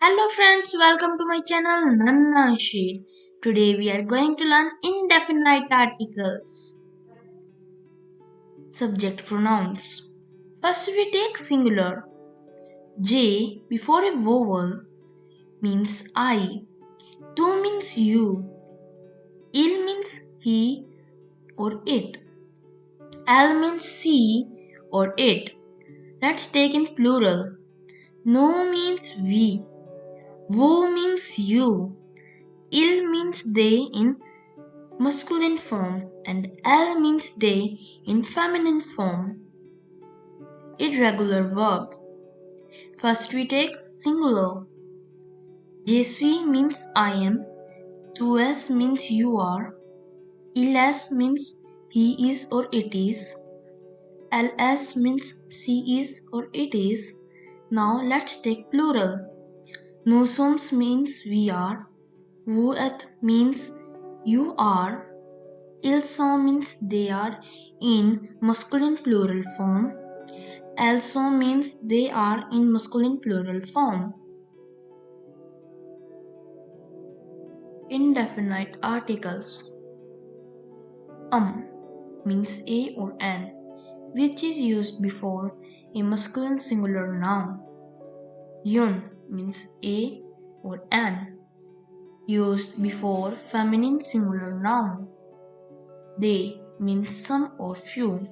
Hello friends, welcome to my channel Nanna Shade. Today we are going to learn indefinite articles. Subject pronouns. First we take singular. J before a vowel means I. Tu means you. Il means he or it. L means she or it. Let's take in plural. No means we. Wo means you. Il means they in masculine form and L means they in feminine form. Irregular verb. First we take singular. Je suis means I am. Tu es means you are. Il est means he is or it is. Ls means she is or it is. Now let's take plural. Nous sommes means we are. Vous êtes means you are. Ils sont means they are in masculine plural form. Elles sont means they are in masculine plural form. Indefinite articles. Means a or an, which is used before a masculine singular noun. Yun means a or an, used before feminine singular noun. They means some or few,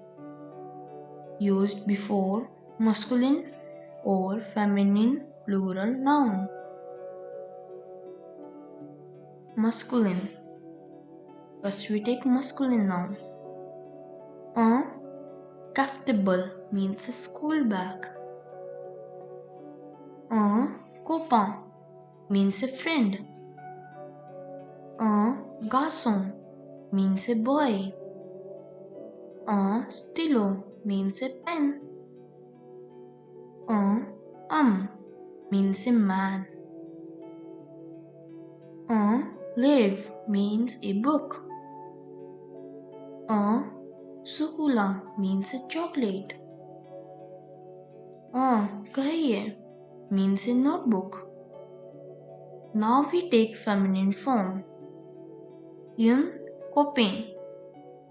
used before masculine or feminine plural noun. Masculine. First we take masculine noun. Un comfortable means a school bag. Un copain means a friend. Un garçon means a boy. Un stylo means a pen. Un homme means a man. Un livre means a book. Un chocolat means a chocolate. Un cahier means a notebook. Now we take feminine form. Un copain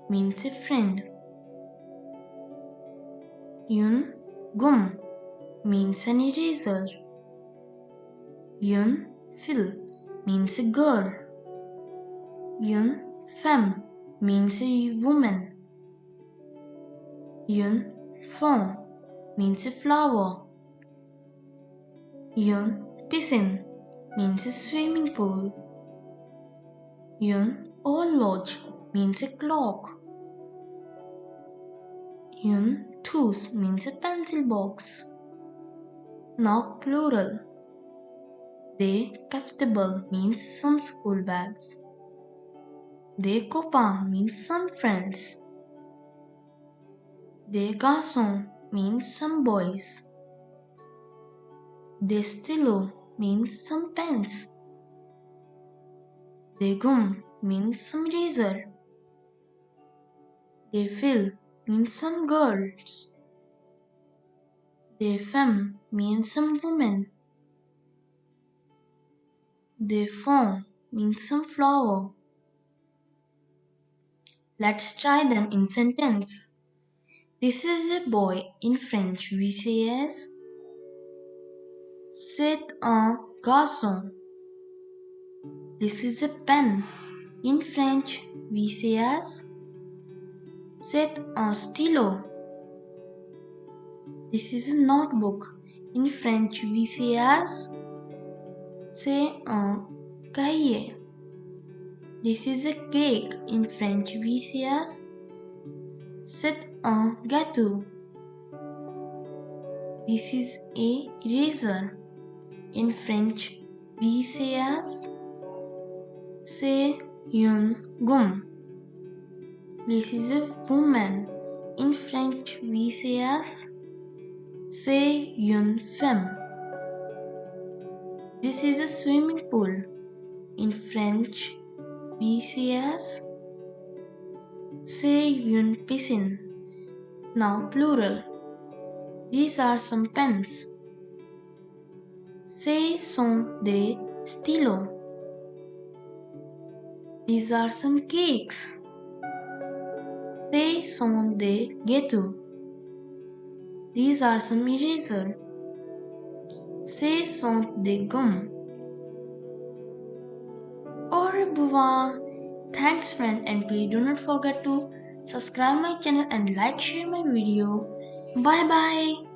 means a friend. Un gomme means an eraser. Un fille means a girl. Une femme means a woman. Une fond means a flower. Une piscine means a swimming pool. Une horloge means a clock. Une trousse means a pencil box. Now plural. Des comfortable means some school bags. Des copains means some friends. Des garçons means some boys. Des stylos means some pens. Des gommes means some eraser. Des filles means some girls. Des femmes means some women. Des fonds means some flower. Let's try them in sentence. This is a boy. In French we say as c'est un garçon. This is a pen. In French we say as c'est un stylo. This is a notebook. In French we say as c'est un cahier. This is a cake. In French we say as c'est un gâteau. This is a eraser. In French we say as c'est une gomme. This is a woman. In French we say as c'est une femme. This is a swimming pool. In French we say as c'est une piscine. Now plural. These are some pens. Ce sont des stylos. These are some cakes. Ce sont des gâteaux. These are some erasers. Ce sont des gommes. Au revoir. Thanks friend, and please do not forget to subscribe my channel and like share my video. Bye bye.